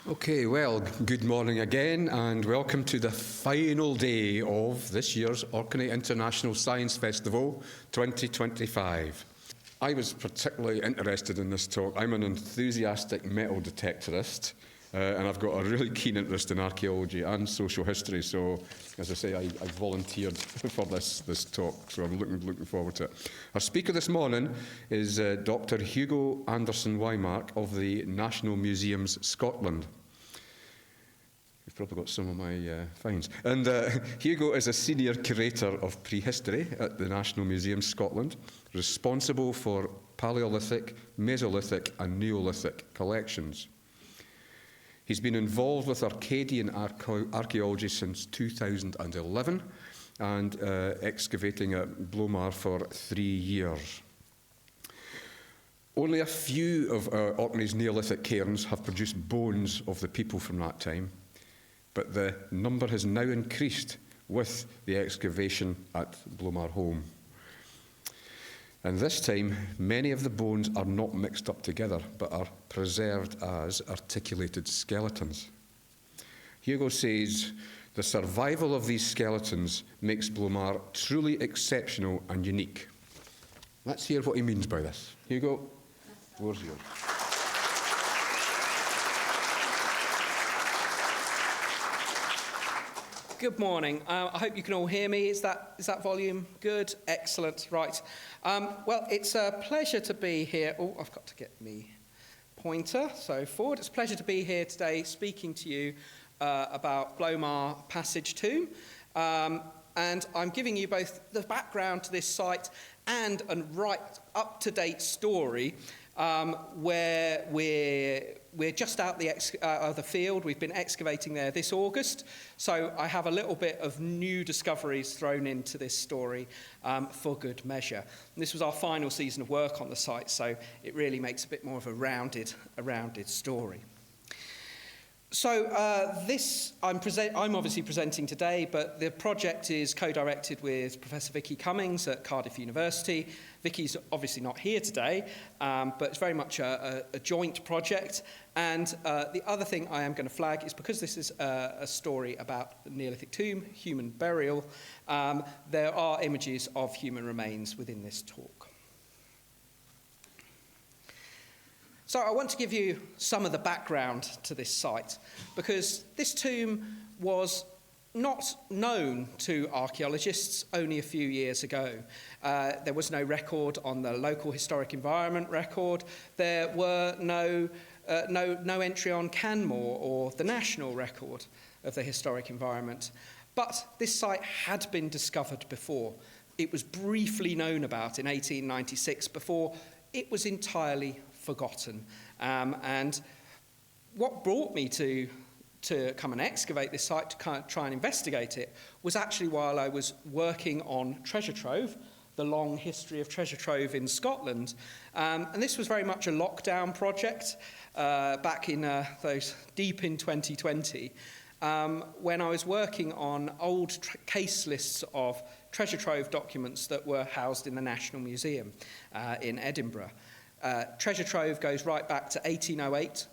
Okay, well, good morning again and welcome to the final day of this year's Orkney International Science Festival 2025. I was particularly interested in this talk. I'm an enthusiastic metal detectorist and I've got a really keen interest in archaeology and social history, so as I say, I volunteered for this talk, so I'm looking forward to it. Our speaker this morning is Dr Hugo Anderson-Whymark of the National Museums Scotland. You've probably got some of my finds. And Hugo is a senior curator of prehistory at the National Museums Scotland, responsible for Paleolithic, Mesolithic and Neolithic collections. He's been involved with Arcadian archaeology since 2011 and excavating at Blomuir for 3 years. Only a few of Orkney's Neolithic cairns have produced bones of the people from that time, but the number has now increased with the excavation at Blomuir Holm. And this time, many of the bones are not mixed up together, but are preserved as articulated skeletons. Hugo says, the survival of these skeletons makes Blomuir truly exceptional and unique. Let's hear what he means by this. Hugo, the floor's yours. Good morning. I hope you can all hear me. Is that volume good? Excellent. Right. Well, it's a pleasure to be here. Oh, I've got to get me pointer. So forward. It's a pleasure to be here today speaking to you about Blomuir Passage Tomb. And I'm giving you both the background to this site and a right up-to-date story where we're just out of the field. We've been excavating there this August, so I have a little bit of new discoveries thrown into this story for good measure. And this was our final season of work on the site, so it really makes a bit more of a rounded story. So I'm obviously presenting today, but the project is co-directed with Professor Vicky Cummings at Cardiff University. Vicky's obviously not here today, but it's very much a joint project. And the other thing I am going to flag is because this is a story about the Neolithic tomb, human burial, there are images of human remains within this talk. So I want to give you some of the background to this site, because this tomb was not known to archaeologists only a few years ago. There was no record on the local historic environment record. There were no entry on Canmore or the national record of the historic environment. But this site had been discovered before. It was briefly known about in 1896 before it was entirely forgotten. And what brought me to come and excavate this site, to kind of try and investigate it, was actually while I was working on Treasure Trove, the long history of Treasure Trove in Scotland. And this was very much a lockdown project back in those deep in 2020, when I was working on old case lists of Treasure Trove documents that were housed in the National Museum in Edinburgh. Treasure Trove goes right back to 1808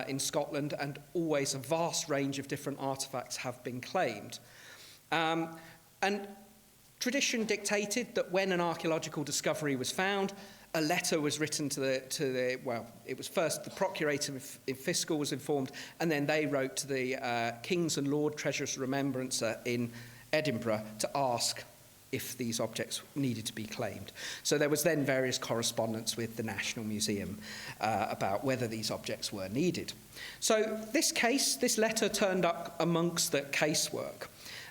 in Scotland, and always a vast range of different artefacts have been claimed. And tradition dictated that when an archaeological discovery was found, a letter was written to the well, it was first the Procurator in Fiscal was informed, and then they wrote to the King's and Lord Treasurer's Remembrancer in Edinburgh to ask if these objects needed to be claimed. So there was then various correspondence with the National Museum about whether these objects were needed. So this letter turned up amongst the casework.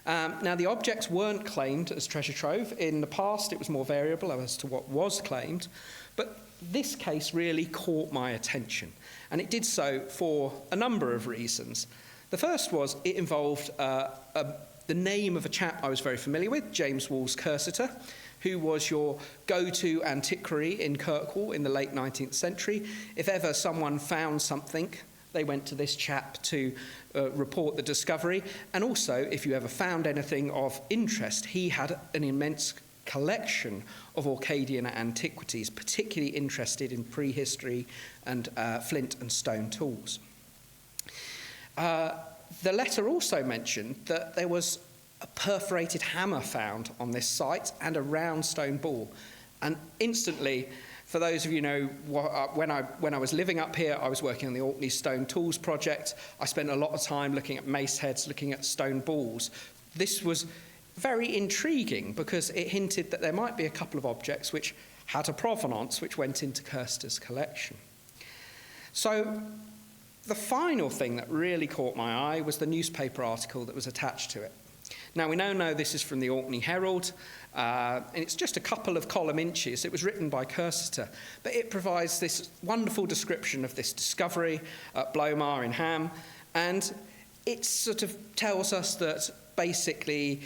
Now the objects weren't claimed as treasure trove. In the past it was more variable as to what was claimed, but this case really caught my attention, and it did so for a number of reasons. The first was it involved the name of a chap I was very familiar with, James Walls Cursitor, who was your go-to antiquary in Kirkwall in the late 19th century. If ever someone found something, they went to this chap to report the discovery. And also, if you ever found anything of interest, he had an immense collection of Orcadian antiquities, particularly interested in prehistory and flint and stone tools. The letter also mentioned that there was a perforated hammer found on this site and a round stone ball. And instantly, for those of you who know, when I was living up here, I was working on the Orkney Stone Tools project. I spent a lot of time looking at mace heads, looking at stone balls. This was very intriguing because it hinted that there might be a couple of objects which had a provenance which went into Kirster's collection. So the final thing that really caught my eye was the newspaper article that was attached to it. Now, we now know this is from the Orkney Herald, and it's just a couple of column inches. It was written by Kirster, but it provides this wonderful description of this discovery at Blomuir in Ham, and it sort of tells us that basically,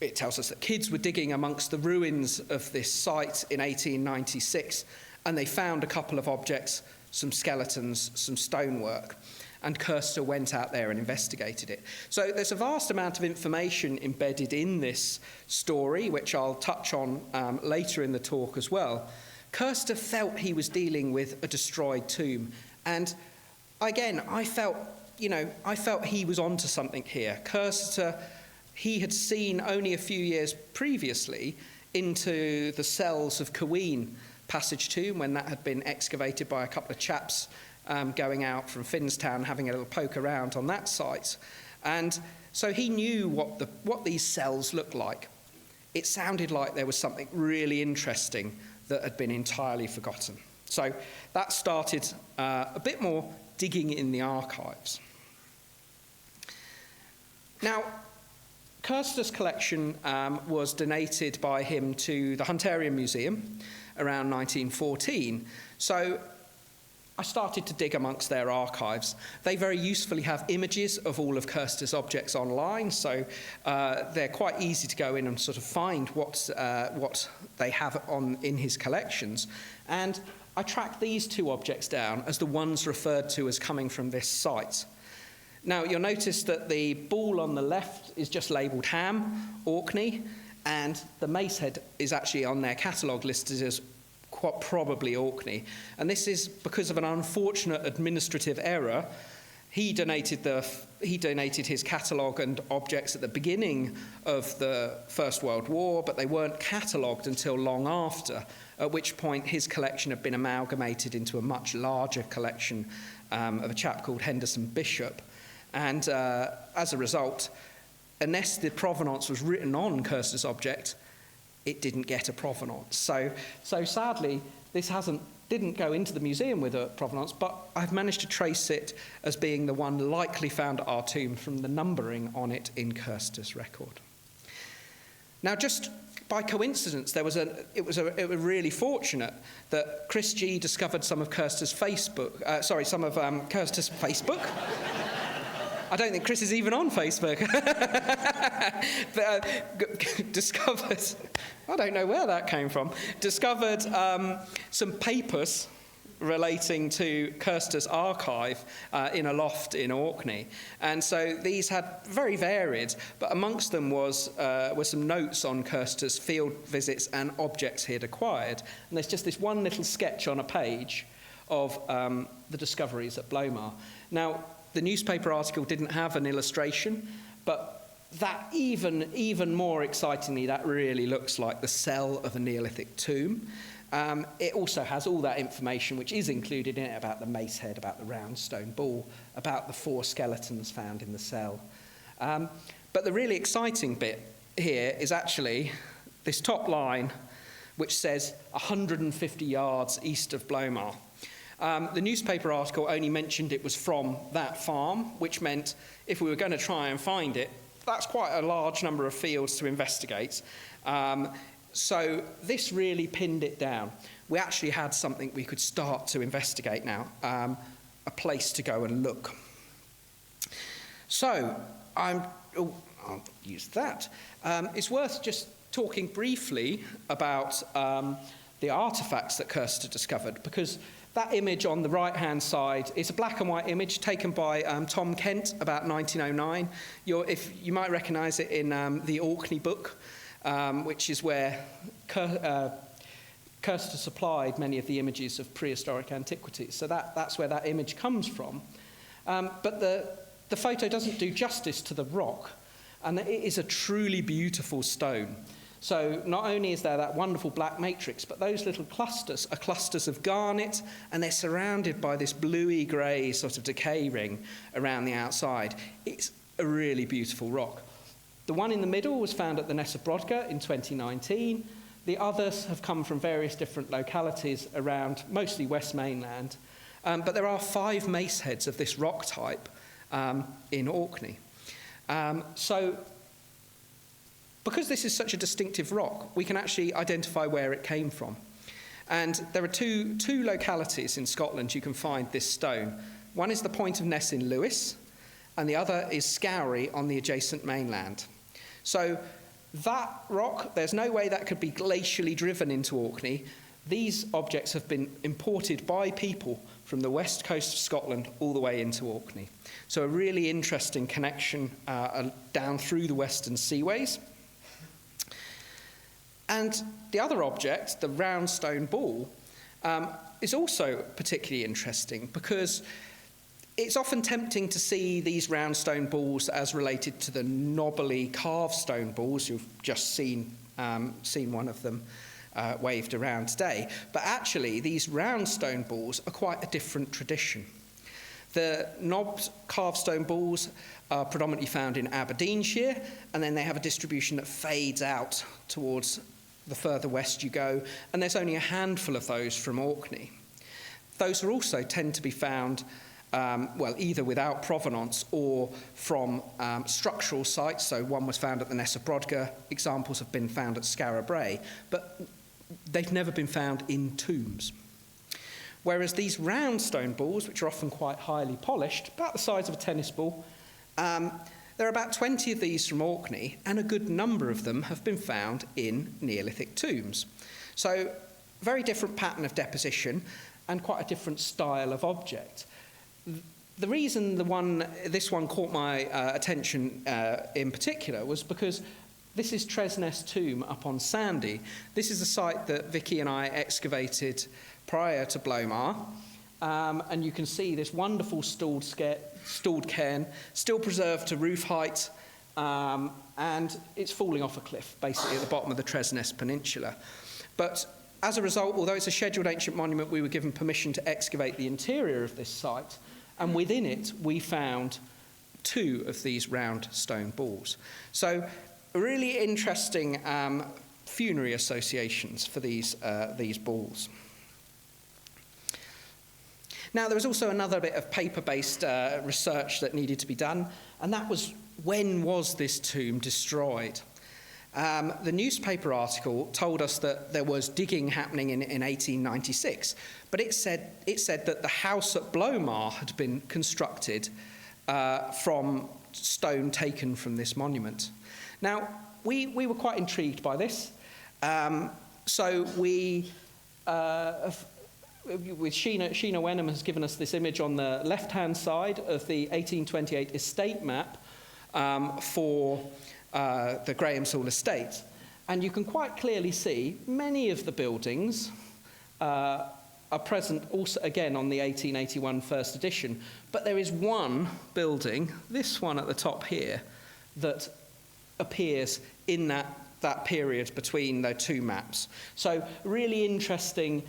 it tells us that kids were digging amongst the ruins of this site in 1896, and they found a couple of objects, some skeletons, some stonework. And Kirster went out there and investigated it. So there's a vast amount of information embedded in this story, which I'll touch on later in the talk as well. Kirster felt he was dealing with a destroyed tomb. And again, I felt he was onto something here. Kirster, he had seen only a few years previously into the cells of Quoyness passage tomb when that had been excavated by a couple of chaps going out from Finnstown, having a little poke around on that site. And so he knew what these cells looked like. It sounded like there was something really interesting that had been entirely forgotten. So that started a bit more digging in the archives. Now, Kirster's collection was donated by him to the Hunterian Museum around 1914. So I started to dig amongst their archives. They very usefully have images of all of Kirster's objects online, so they're quite easy to go in and sort of find what they have in his collections. And I tracked these two objects down as the ones referred to as coming from this site. Now, you'll notice that the ball on the left is just labelled Ham, Orkney, and the mace head is actually on their catalogue listed as probably Orkney. And this is because of an unfortunate administrative error. He donated his catalogue and objects at the beginning of the First World War, but they weren't catalogued until long after, at which point his collection had been amalgamated into a much larger collection of a chap called Henderson Bishop. And as a result, unless the provenance was written on Kirster's object, it didn't get a provenance. So sadly, this didn't go into the museum with a provenance, but I've managed to trace it as being the one likely found at our tomb from the numbering on it in Kirster's record. Now, just by coincidence, it was really fortunate that Chris G discovered some of Kirster's Facebook. Kirster's Facebook. I don't think Chris is even on Facebook. Discovered, I don't know where that came from, discovered some papers relating to Kirster's archive in a loft in Orkney. And so these had very varied, but amongst them were some notes on Kirster's field visits and objects he had acquired. And there's just this one little sketch on a page of the discoveries at Blomuir. Now, the newspaper article didn't have an illustration, but that even more excitingly, that really looks like the cell of a Neolithic tomb. It also has all that information which is included in it about the mace head, about the round stone ball, about the 4 skeletons found in the cell. But the really exciting bit here is actually this top line, which says 150 yards east of Blomuir. The newspaper article only mentioned it was from that farm, which meant if we were going to try and find it, that's quite a large number of fields to investigate. So this really pinned it down. We actually had something we could start to investigate now, a place to go and look. So I'll use that. It's worth just talking briefly about the artefacts that Kirster discovered, because that image on the right-hand side is a black and white image taken by Tom Kent about 1909. You might recognise it in the Orkney book, which is where Kirster supplied many of the images of prehistoric antiquities. So that's where that image comes from. But the photo doesn't do justice to the rock, and it is a truly beautiful stone. So not only is there that wonderful black matrix, but those little clusters are clusters of garnet, and they're surrounded by this bluey grey sort of decay ring around the outside. It's a really beautiful rock. The one in the middle was found at the Nessobrodka in 2019. The others have come from various different localities around, mostly West Mainland. But there are 5 mace heads of this rock type in Orkney. So because this is such a distinctive rock, we can actually identify where it came from. And there are two localities in Scotland you can find this stone. One is the Point of Ness in Lewis, and the other is Scowrie on the adjacent mainland. So that rock, there's no way that could be glacially driven into Orkney. These objects have been imported by people from the west coast of Scotland all the way into Orkney. So a really interesting connection down through the western seaways. And the other object, the round stone ball, is also particularly interesting because it's often tempting to see these round stone balls as related to the knobbly carved stone balls. You've just seen one of them waved around today. But actually, these round stone balls are quite a different tradition. The knobbed carved stone balls are predominantly found in Aberdeenshire, and then they have a distribution that fades out towards the further west you go, and there's only a handful of those from Orkney. Those are also tend to be found, either without provenance or from structural sites. So one was found at the Nessobrodka, examples have been found at Skara Brae, but they've never been found in tombs. Whereas these round stone balls, which are often quite highly polished, about the size of a tennis ball, there are about 20 of these from Orkney, and a good number of them have been found in Neolithic tombs. So, very different pattern of deposition and quite a different style of object. The reason this one caught my attention in particular was because this is Tresness Tomb up on Sandy. This is a site that Vicky and I excavated prior to Blomuir. And you can see this wonderful stalled cairn, still preserved to roof height, and it's falling off a cliff, basically at the bottom of the Tresness Peninsula. But as a result, although it's a scheduled ancient monument, we were given permission to excavate the interior of this site, and within it we found 2 of these round stone balls. So really interesting funerary associations for these balls. Now, there was also another bit of paper-based research that needed to be done, and that was, when was this tomb destroyed? The newspaper article told us that there was digging happening in 1896, but it said that the house at Blomuir had been constructed from stone taken from this monument. Now, we were quite intrigued by this, so we with Sheena Wenham has given us this image on the left-hand side of the 1828 estate map for the Grahamshall estate. And you can quite clearly see many of the buildings are present also again on the 1881 first edition. But there is one building, this one at the top here, that appears in that period between the 2 maps. So really interesting.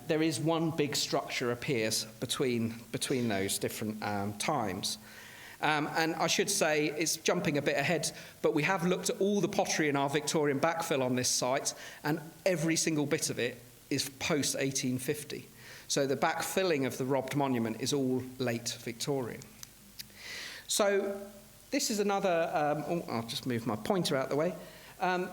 There is one big structure appears between those different times. And I should say, it's jumping a bit ahead, but we have looked at all the pottery in our Victorian backfill on this site, and every single bit of it is post-1850. So the backfilling of the robbed monument is all late Victorian. So this is another, I'll just move my pointer out the way.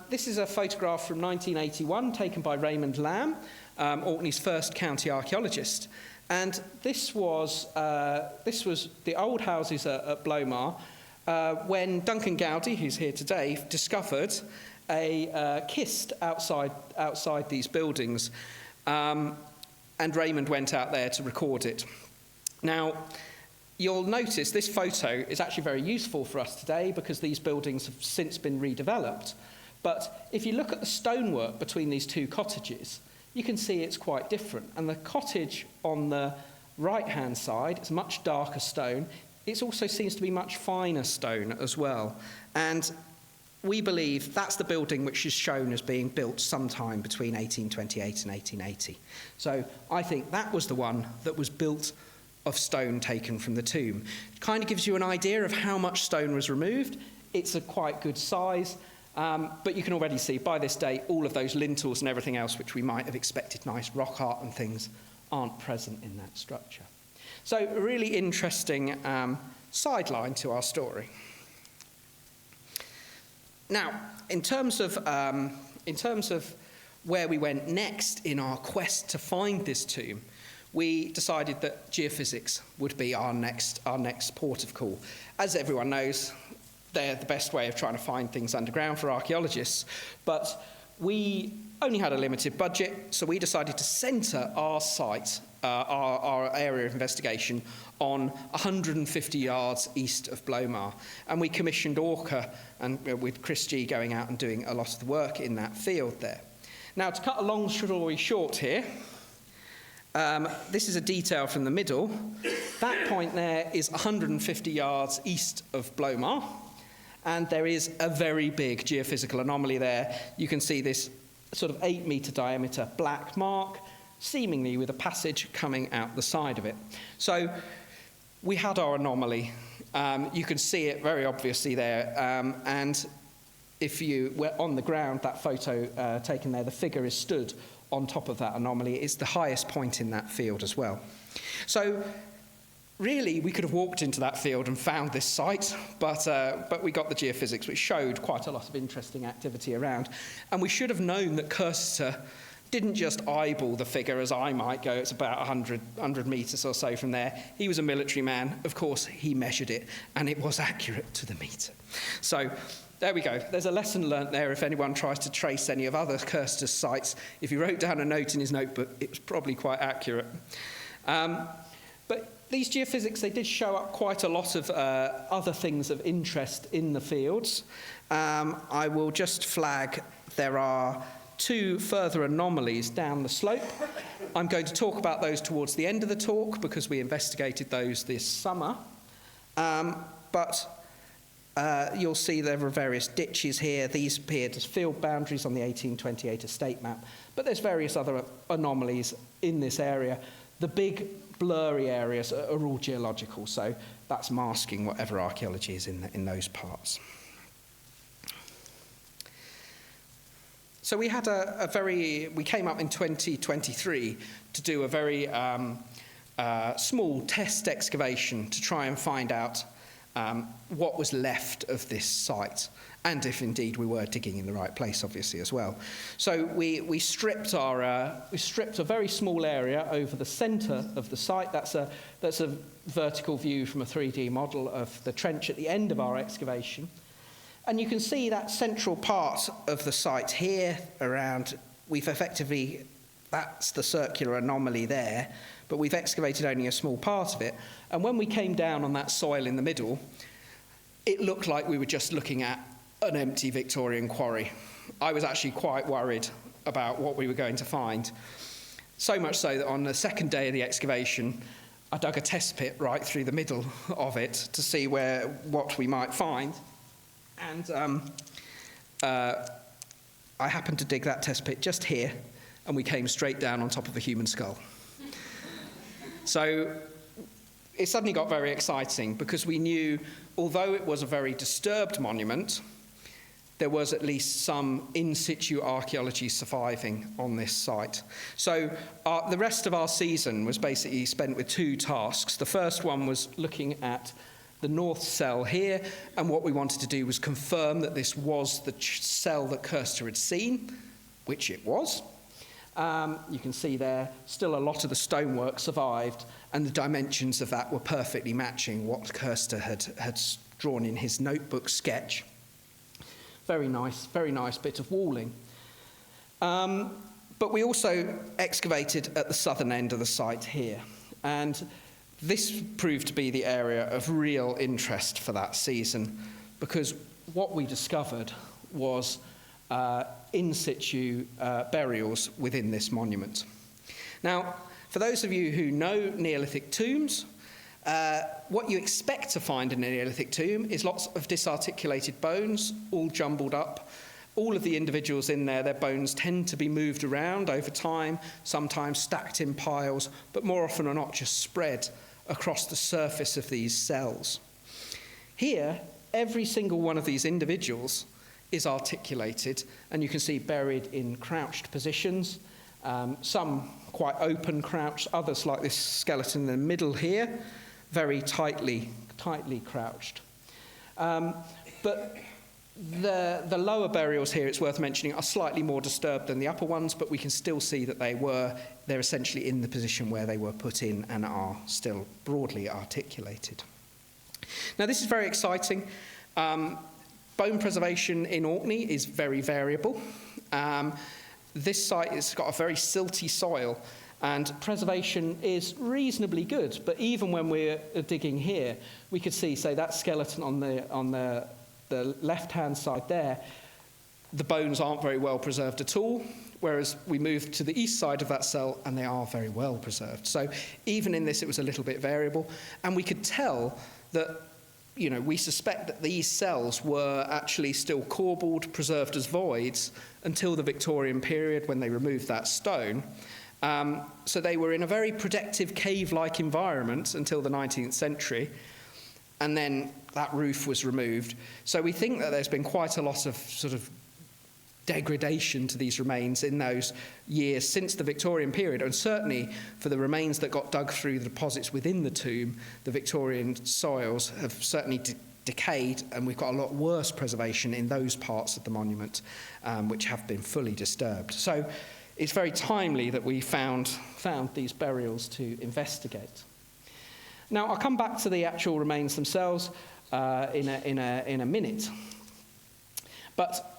This is a photograph from 1981 taken by Raymond Lamb, Orkney's first county archaeologist. And this was the old houses at Blomuir when Duncan Gowdy, who's here today, discovered a kist outside these buildings. And Raymond went out there to record it. Now, you'll notice this photo is actually very useful for us today because these buildings have since been redeveloped. But if you look at the stonework between these 2 cottages, you can see it's quite different. And the cottage on the right-hand side is much darker stone. it also seems to be much finer stone as well. And we believe that's the building which is shown as being built sometime between 1828 and 1880. So I think that was the one that was built of stone taken from the tomb. It kind of gives you an idea of how much stone was removed. It's a quite good size, but you can already see by this date all of those lintels and everything else which we might have expected, nice rock art and things, aren't present in that structure. So a really interesting sideline to our story. Now, in terms of where we went next in our quest to find this tomb, we decided that geophysics would be our next port of call. As everyone knows, they're the best way of trying to find things underground for archaeologists, but we only had a limited budget, so we decided to centre our site, our area of investigation, on 150 yards east of Blomuir. And we commissioned Orca, and with Chris G going out and doing a lot of the work in that field there. Now, to cut a long story short here, this is a detail from the middle. That point there is 150 yards east of Blomuir, and there is a very big geophysical anomaly there. You can see this sort of 8-metre diameter black mark, seemingly with a passage coming out the side of it. So we had our anomaly. You can see it very obviously there, and if you were on the ground, that photo taken there, the figure is stood on top of that anomaly. It's the highest point in that field as well. So really, we could have walked into that field and found this site, but we got the geophysics, which showed quite a lot of interesting activity around. And we should have known that Cursitor didn't just eyeball the figure as I might go. It's about 100 metres or so from there. He was a military man. Of course, he measured it, and it was accurate to the metre. So there we go. There's a lesson learnt there if anyone tries to trace any of other Cursitor's sites. If he wrote down a note in his notebook, it was probably quite accurate. But these geophysics, they did show up quite a lot of other things of interest in the fields. I will just flag there are 2 further anomalies down the slope. I'm going to talk about those towards the end of the talk because we investigated those this summer. But you'll see there are various ditches here. These appeared as field boundaries on the 1828 estate map. But there's various other anomalies in this area. The big blurry areas are all geological, so that's masking whatever archaeology is in those parts. So we had we came up in 2023 to do a very small test excavation to try and find out what was left of this site, and if indeed we were digging in the right place, obviously, as well. So we stripped a very small area over the centre of the site. That's a vertical view from a 3D model of the trench at the end of our excavation. And you can see that central part of the site here around, that's the circular anomaly there, but we've excavated only a small part of it. And when we came down on that soil in the middle, it looked like we were just looking at an empty Victorian quarry. I was actually quite worried about what we were going to find. So much so that on the second day of the excavation, I dug a test pit right through the middle of it to see what we might find. And I happened to dig that test pit just here, and we came straight down on top of a human skull. So it suddenly got very exciting because we knew, although it was a very disturbed monument, there was at least some in situ archaeology surviving on this site. So the rest of our season was basically spent with 2 tasks. The first one was looking at the north cell here, and what we wanted to do was confirm that this was the cell that Cursitor had seen, which it was. You can see there, still a lot of the stonework survived, and the dimensions of that were perfectly matching what Cursitor had drawn in his notebook sketch. Very nice bit of walling. But we also excavated at the southern end of the site here, and this proved to be the area of real interest for that season, because what we discovered was in situ burials within this monument. Now, for those of you who know Neolithic tombs, What you expect to find in a Neolithic tomb is lots of disarticulated bones, all jumbled up. All of the individuals in there, their bones tend to be moved around over time, sometimes stacked in piles, but more often than not just spread across the surface of these cells. Here, every single one of these individuals is articulated, and you can see buried in crouched positions, some quite open crouched, others like this skeleton in the middle here, very tightly crouched. But the lower burials here, it's worth mentioning, are slightly more disturbed than the upper ones, but we can still see that they're essentially in the position where they were put in and are still broadly articulated. Now, this is very exciting. Bone preservation in Orkney is very variable. This site has got a very silty soil, and preservation is reasonably good. But even when we're digging here, we could see, say, that skeleton on the left-hand side there, the bones aren't very well preserved at all, whereas we move to the east side of that cell and they are very well preserved. So even in this, it was a little bit variable, and we could tell that, we suspect that these cells were actually still corbelled, preserved as voids, until the Victorian period when they removed that stone. So they were in a very protective cave-like environment until the 19th century, and then that roof was removed. So we think that there's been quite a lot of sort of degradation to these remains in those years since the Victorian period, and certainly for the remains that got dug through the deposits within the tomb, the Victorian soils have certainly decayed, and we've got a lot worse preservation in those parts of the monument which have been fully disturbed. So it's very timely that we found these burials to investigate. Now, I'll come back to the actual remains themselves in a minute, but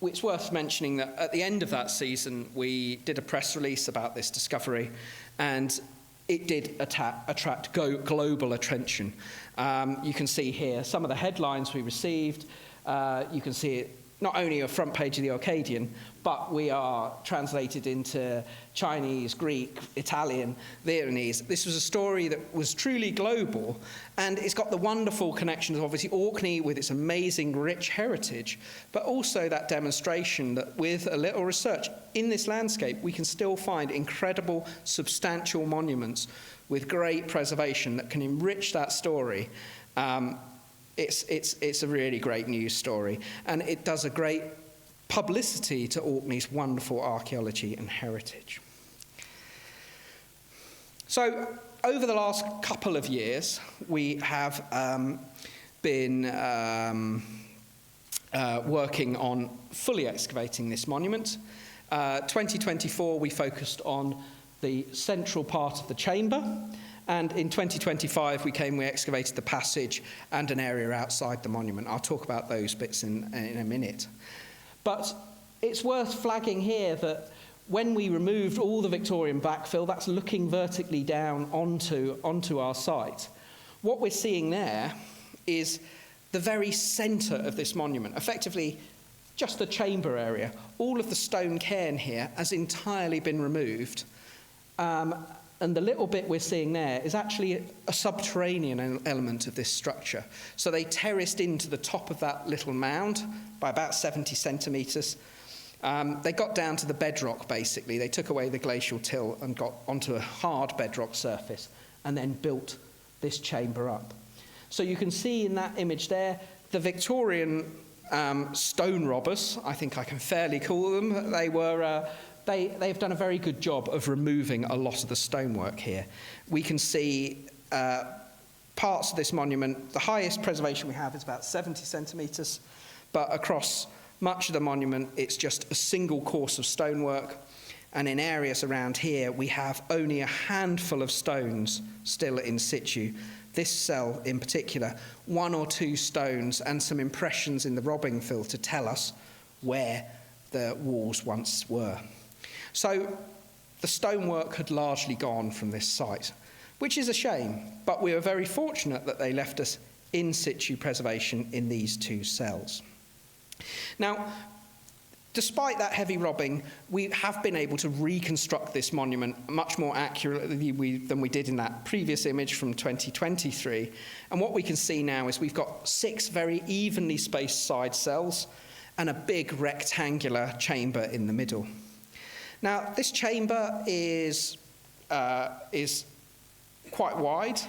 it's worth mentioning that at the end of that season, we did a press release about this discovery, and it did attract global attention. You can see here some of the headlines we received. You can see it not only a front page of the Orcadian, but we are translated into Chinese, Greek, Italian, Vietnamese. This was a story that was truly global, and it's got the wonderful connections of obviously Orkney with its amazing rich heritage, but also that demonstration that with a little research in this landscape, we can still find incredible, substantial monuments with great preservation that can enrich that story. It's a really great news story, and it does a great publicity to Orkney's wonderful archaeology and heritage. So over the last couple of years, we have been working on fully excavating this monument. 2024, we focused on the central part of the chamber, and in 2025, we excavated the passage and an area outside the monument. I'll talk about those bits in a minute. But it's worth flagging here that when we removed all the Victorian backfill, that's looking vertically down onto our site. What we're seeing there is the very centre of this monument, effectively just the chamber area. All of the stone cairn here has entirely been removed. And the little bit we're seeing there is actually a subterranean element of this structure. So they terraced into the top of that little mound by about 70 centimetres. They got down to the bedrock, basically. They took away the glacial till and got onto a hard bedrock surface and then built this chamber up. So you can see in that image there, the Victorian stone robbers, I think I can fairly call them. They've done a very good job of removing a lot of the stonework here. We can see parts of this monument. The highest preservation we have is about 70 centimetres, but across much of the monument, it's just a single course of stonework. And in areas around here, we have only a handful of stones still in situ. This cell in particular, 1 or 2 stones and some impressions in the robbing fill to tell us where the walls once were. So the stonework had largely gone from this site, which is a shame, but we were very fortunate that they left us in situ preservation in these 2 cells. Now, Despite that heavy robbing, we have been able to reconstruct this monument much more accurately than we did in that previous image from 2023. And what we can see now is we've got 6 very evenly spaced side cells and a big rectangular chamber in the middle. Now, this chamber is quite wide.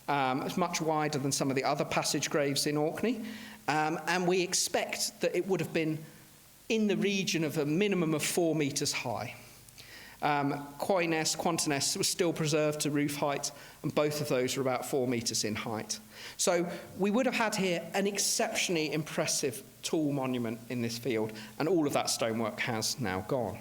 It's much wider than some of the other passage graves in Orkney. And we expect that it would have been in the region of a minimum of 4 metres high. Quanterness was still preserved to roof height, and both of those were about 4 metres in height. So we would have had here an exceptionally impressive tall monument in this field, and all of that stonework has now gone.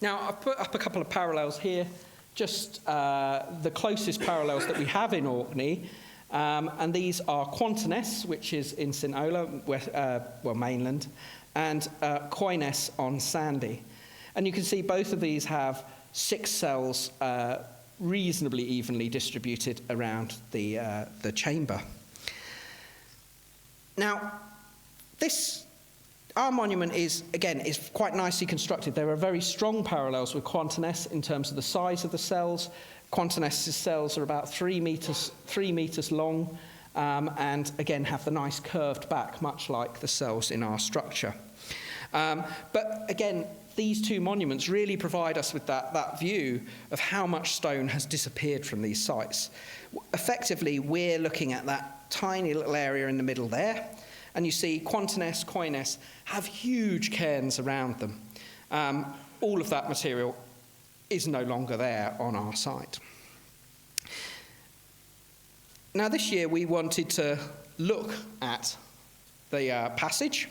Now, I've put up a couple of parallels here, just the closest parallels that we have in Orkney. And these are Quanterness, which is in St Ola, mainland, and Quoyness on Sandy. And you can see both of these have 6 cells reasonably evenly distributed around the chamber. Now, our monument is quite nicely constructed. There are very strong parallels with Quanterness in terms of the size of the cells. Quanterness's cells are about 3 metres long, and again have the nice curved back, much like the cells in our structure. But again, these 2 monuments really provide us with that view of how much stone has disappeared from these sites. Effectively, we're looking at that tiny little area in the middle there, and you see Quanterness, Quoyness have huge cairns around them. All of that material is no longer there on our site. Now, this year we wanted to look at the passage,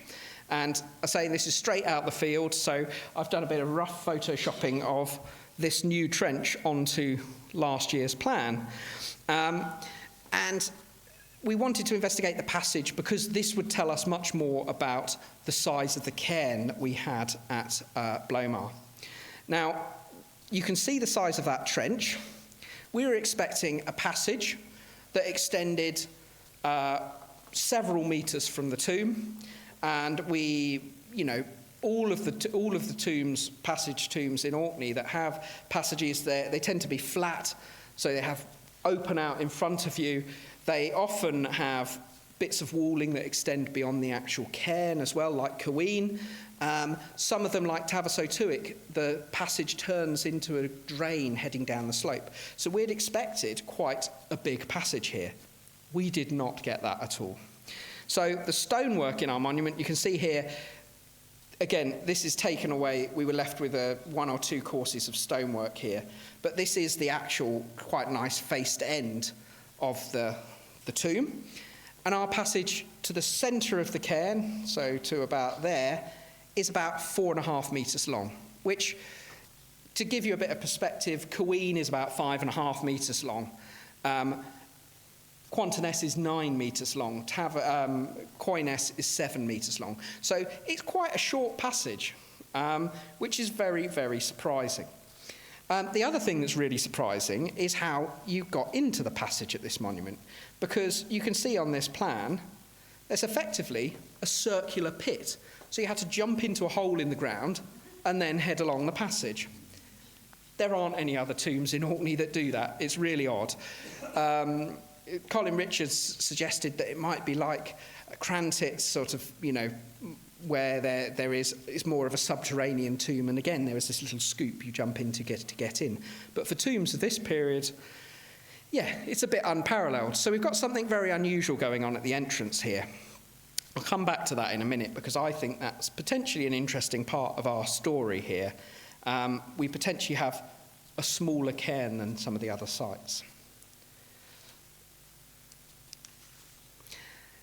and I say this is straight out the field, so I've done a bit of rough photoshopping of this new trench onto last year's plan. And we wanted to investigate the passage because this would tell us much more about the size of the cairn that we had at Blomuir. Now, you can see the size of that trench. We were expecting a passage that extended several metres from the tomb, and all of the tombs, passage tombs in Orkney that have passages there, they tend to be flat, so they have open out in front of you. They often have bits of walling that extend beyond the actual cairn as well, like Cairn. Some of them, like Tavistock, the passage turns into a drain heading down the slope. So we'd expected quite a big passage here. We did not get that at all. So the stonework in our monument, you can see here, again, this is taken away. We were left with 1 or 2 courses of stonework here. But this is the actual quite nice faced end of the tomb. And our passage to the centre of the cairn, so to about there, is about 4.5 metres long, which, to give you a bit of perspective, Cairn is about 5.5 metres long. Quanterness is 9 metres long. Quoyness is 7 metres long. So it's quite a short passage, which is very, very surprising. The other thing that's really surprising is how you got into the passage at this monument, because you can see on this plan there's effectively a circular pit. So you had to jump into a hole in the ground and then head along the passage. There aren't any other tombs in Orkney that do that. It's really odd. Colin Richards suggested that it might be like Crantit, sort of, where it's more of a subterranean tomb, and again there is this little scoop you jump in to get in. But for tombs of this period, it's a bit unparalleled. So we've got something very unusual going on at the entrance here. I'll come back to that in a minute, because I think that's potentially an interesting part of our story here. We potentially have a smaller cairn than some of the other sites.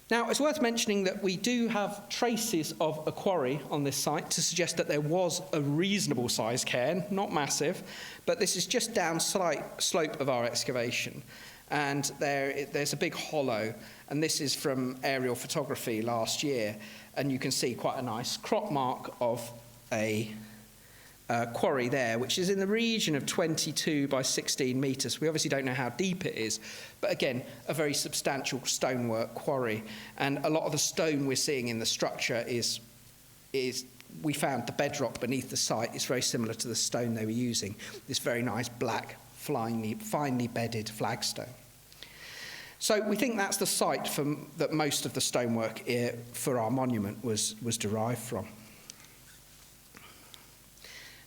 Now, it's worth mentioning that we do have traces of a quarry on this site to suggest that there was a reasonable sized cairn, not massive, but this is just down slight slope of our excavation. And there's a big hollow, and this is from aerial photography last year, and you can see quite a nice crop mark of a quarry there, which is in the region of 22 by 16 metres. We obviously don't know how deep it is, but again, a very substantial stonework quarry. And a lot of the stone we're seeing in the structure is we found the bedrock beneath the site is very similar to the stone they were using, this very nice black, finely bedded flagstone. So we think that's the site that most of the stonework for our monument was derived from.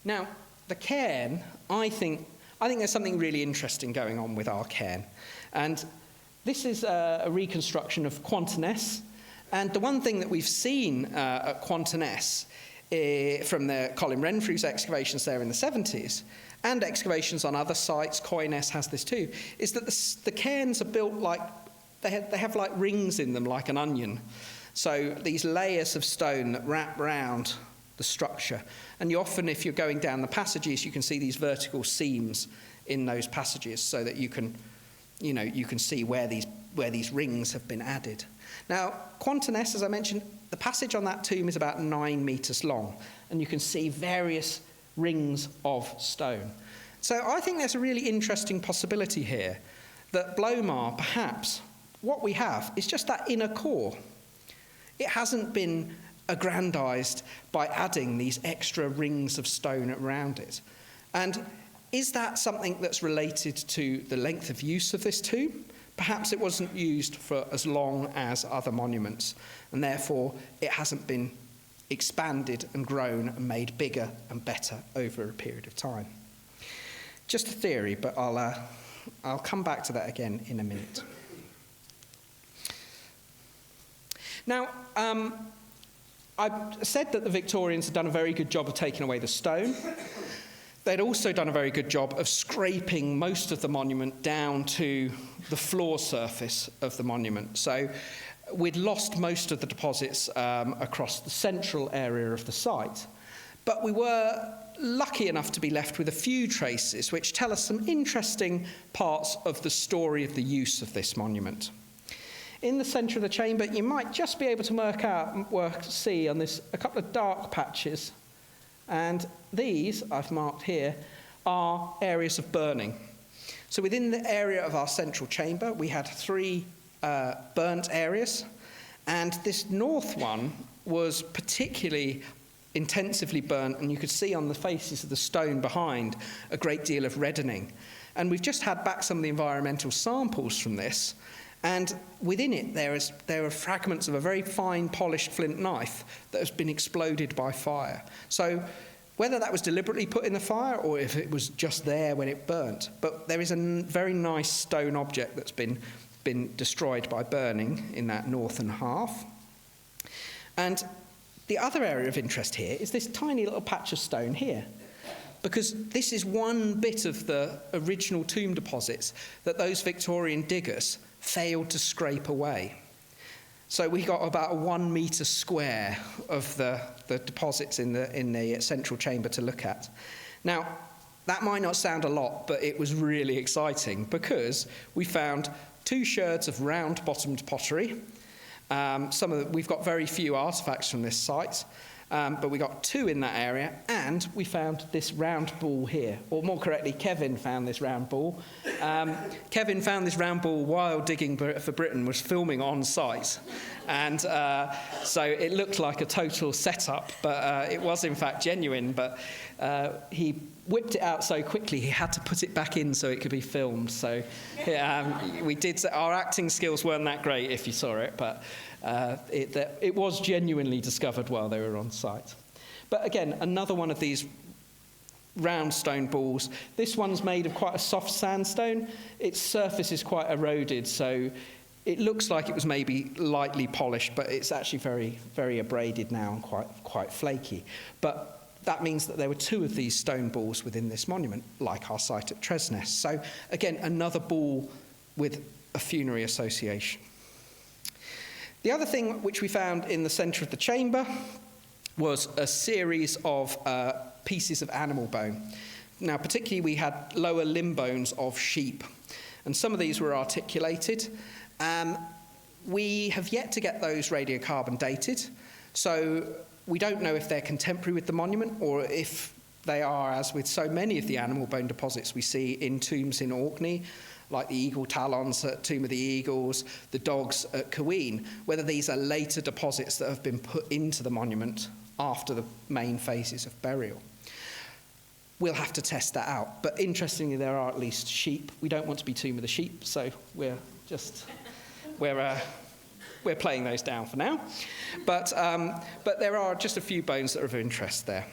Now, the cairn, I think there's something really interesting going on with our cairn. And this is a reconstruction of Quanterness. And the one thing that we've seen at Quanterness from the Colin Renfrew's excavations there in the 70s, and excavations on other sites, Quoyness has this too, is that the cairns are built like, they have like rings in them, like an onion. So these layers of stone that wrap round the structure. And you often, if you're going down the passages, you can see these vertical seams in those passages so that you can see where these rings have been added. Now, Quanterness, as I mentioned, the passage on that tomb is about 9 metres long, and you can see various rings of stone. So I think there's a really interesting possibility here that Blomuir, perhaps, what we have is just that inner core. It hasn't been aggrandized by adding these extra rings of stone around it. And is that something that's related to the length of use of this tomb? Perhaps it wasn't used for as long as other monuments, and therefore it hasn't been expanded and grown and made bigger and better over a period of time. Just a theory, but I'll come back to that again in a minute. Now, I said that the Victorians had done a very good job of taking away the stone. They'd also done a very good job of scraping most of the monument down to the floor surface of the monument. So we'd lost most of the deposits across the central area of the site. But we were lucky enough to be left with a few traces which tell us some interesting parts of the story of the use of this monument. In the centre of the chamber, you might just be able to see on this a couple of dark patches. And these, I've marked here, are areas of burning. So within the area of our central chamber, we had 3 burnt areas. And this north one was particularly intensively burnt, and you could see on the faces of the stone behind a great deal of reddening. And we've just had back some of the environmental samples from this. And within it, there are fragments of a very fine polished flint knife that has been exploded by fire. So whether that was deliberately put in the fire or if it was just there when it burnt, but there is a very nice stone object that's been destroyed by burning in that northern half. And the other area of interest here is this tiny little patch of stone here, because this is one bit of the original tomb deposits that those Victorian diggers failed to scrape away. So we got about a 1 metre square of the deposits in the central chamber to look at. Now, that might not sound a lot, but it was really exciting because we found 2 sherds of round-bottomed pottery. We've got very few artefacts from this site, but we got 2 in that area, and we found this round ball here, or more correctly, Kevin found this round ball. Kevin found this round ball while digging for Britain, was filming on site, and so it looked like a total setup, but it was in fact genuine, but he whipped it out so quickly he had to put it back in so it could be filmed. So our acting skills weren't that great if you saw it, but it was genuinely discovered while they were on site. But again, another one of these round stone balls. This one's made of quite a soft sandstone. Its surface is quite eroded, so it looks like it was maybe lightly polished, but it's actually very, very abraded now and quite flaky. But that means that there were 2 of these stone balls within this monument, like our site at Tresness. So again, another ball with a funerary association. The other thing which we found in the centre of the chamber was a series of pieces of animal bone. Now, particularly we had lower limb bones of sheep, and some of these were articulated. We have yet to get those radiocarbon dated, so we don't know if they're contemporary with the monument or if They are, as with so many of the animal bone deposits we see in tombs in Orkney, like the eagle talons at Tomb of the Eagles, the dogs at Quoyness, whether these are later deposits that have been put into the monument after the main phases of burial. We'll have to test that out. But interestingly, there are at least sheep. We don't want to be Tomb of the Sheep, so we're playing those down for now. But there are just a few bones that are of interest there.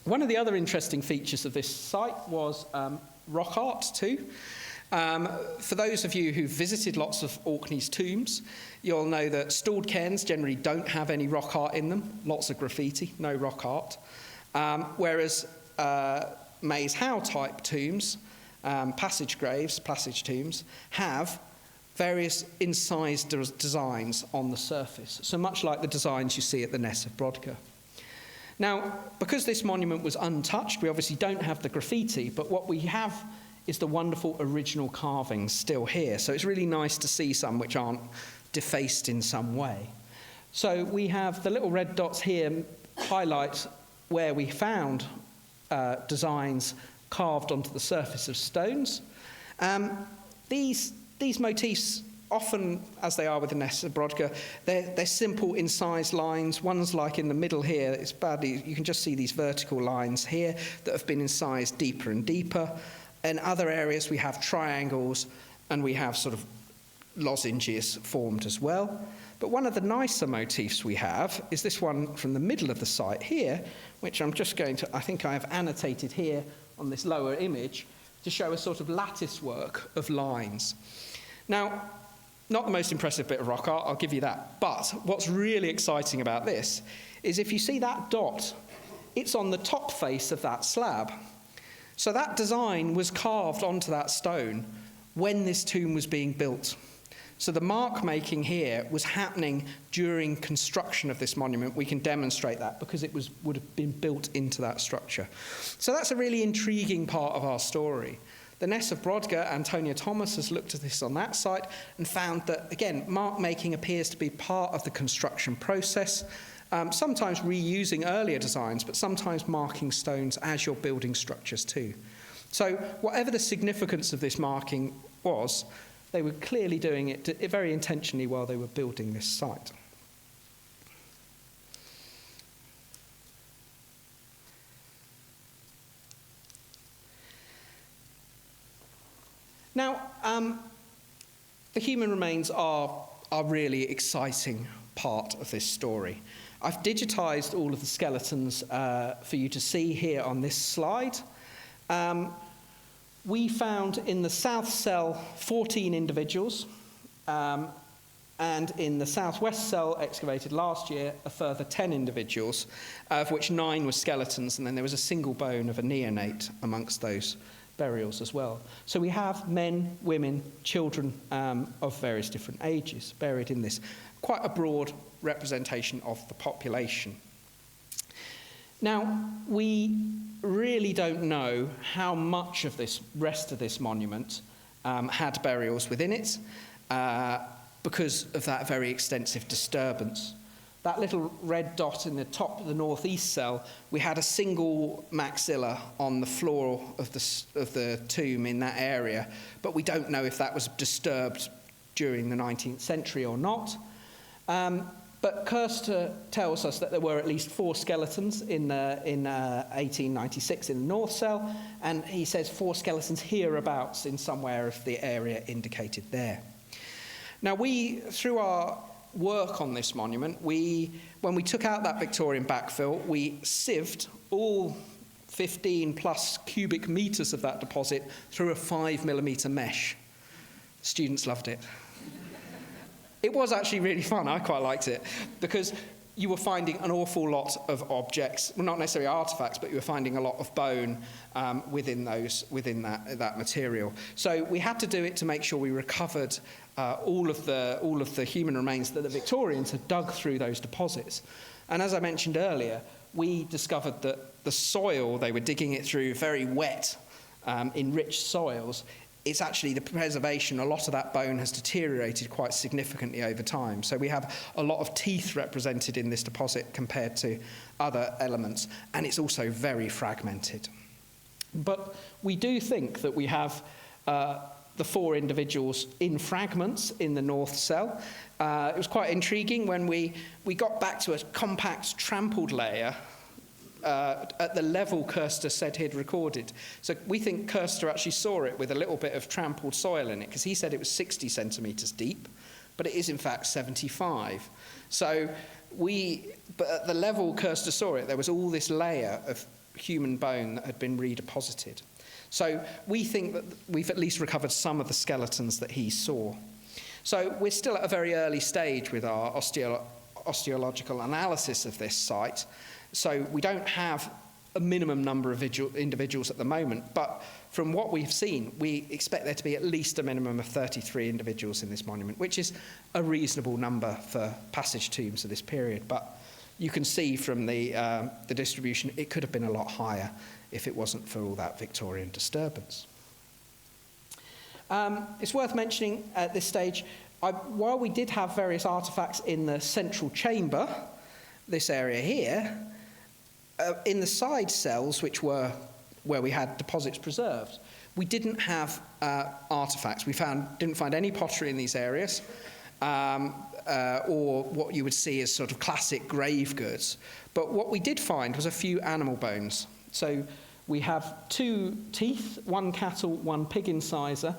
One of the other interesting features of this site was rock art too. For those of you who've visited lots of Orkney's tombs, you'll know that stalled cairns generally don't have any rock art in them. Lots of graffiti, no rock art. Whereas Maze How type tombs, passage graves, passage tombs, have various incised designs on the surface, so much like the designs you see at the Ness of Brodgar. Now, because this monument was untouched, we obviously don't have the graffiti, but what we have is the wonderful original carvings still here. So it's really nice to see some which aren't defaced in some way. So we have the little red dots here highlight where we found designs carved onto the surface of stones. These motifs, often as they are with the Ness of Brodgar, they're simple incised lines. One's like in the middle here, it's badly, you can just see these vertical lines here that have been incised deeper and deeper. In other areas we have triangles and we have sort of lozenges formed as well. But one of the nicer motifs we have is this one from the middle of the site here, which I'm just going to, I think I have annotated here on this lower image to show a sort of lattice work of lines. Now, not the most impressive bit of rock art, I'll give you that. But what's really exciting about this is if you see that dot, it's on the top face of that slab. So that design was carved onto that stone when this tomb was being built. So the mark making here was happening during construction of this monument. We can demonstrate that because it would have been built into that structure. So that's a really intriguing part of our story. The Ness of Brodgar, Antonia Thomas has looked at this on that site and found that, again, mark making appears to be part of the construction process, sometimes reusing earlier designs, but sometimes marking stones as you're building structures too. So whatever the significance of this marking was, they were clearly doing it very intentionally while they were building this site. Now, the human remains are a really exciting part of this story. I've digitised all of the skeletons for you to see here on this slide. We found in the south cell 14 individuals, and in the southwest cell excavated last year a further 10 individuals, of which 9 were skeletons, and then there was a single bone of a neonate amongst those burials as well. So we have men, women, children of various different ages buried in this. Quite a broad representation of the population. Now, we really don't know how much of this rest of this monument had burials within it because of that very extensive disturbance. That little red dot in the top of the northeast cell, we had a single maxilla on the floor of the tomb in that area, but we don't know if that was disturbed during the 19th century or not. But Kirster tells us that there were at least 4 skeletons in 1896 in the north cell, and he says 4 skeletons hereabouts in somewhere of the area indicated there. Now through our work on this monument, when we took out that Victorian backfill, we sieved all 15 plus cubic metres of that deposit through a 5mm mesh. Students loved it. It was actually really fun. I quite liked it because you were finding an awful lot of objects, well, not necessarily artifacts, but you were finding a lot of bone within that material. So we had to do it to make sure we recovered all of the human remains that the Victorians had dug through those deposits. And as I mentioned earlier, we discovered that the soil they were digging it through, very wet, in rich soils, it's actually the preservation, a lot of that bone has deteriorated quite significantly over time. So we have a lot of teeth represented in this deposit compared to other elements, and it's also very fragmented. But we do think that we have the 4 individuals in fragments in the north cell. It was quite intriguing when we got back to a compact trampled layer at the level Kirster said he'd recorded. So we think Kirster actually saw it with a little bit of trampled soil in it, because he said it was 60 centimetres deep, but it is in fact 75. So but at the level Kirster saw it, there was all this layer of human bone that had been redeposited. So we think that we've at least recovered some of the skeletons that he saw. So we're still at a very early stage with our osteological analysis of this site. So we don't have a minimum number of individuals at the moment, but from what we've seen, we expect there to be at least a minimum of 33 individuals in this monument, which is a reasonable number for passage tombs of this period. But you can see from the distribution, it could have been a lot higher if it wasn't for all that Victorian disturbance. It's worth mentioning at this stage, while we did have various artefacts in the central chamber, this area here, in the side cells, which were where we had deposits preserved, we didn't have artefacts. We didn't find any pottery in these areas, or what you would see as sort of classic grave goods. But what we did find was a few animal bones. So we have 2 teeth, 1 cattle, 1 pig incisor,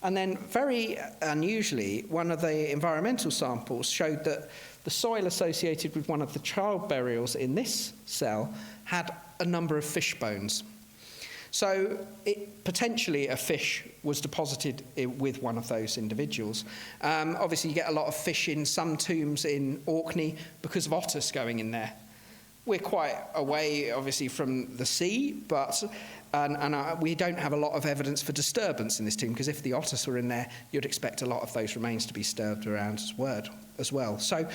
and then very unusually, one of the environmental samples showed that the soil associated with one of the child burials in this cell had a number of fish bones. So potentially a fish was deposited with one of those individuals. Obviously you get a lot of fish in some tombs in Orkney because of otters going in there. We're quite away, obviously, from the sea, but we don't have a lot of evidence for disturbance in this tomb, because if the otters were in there, you'd expect a lot of those remains to be disturbed around as well. So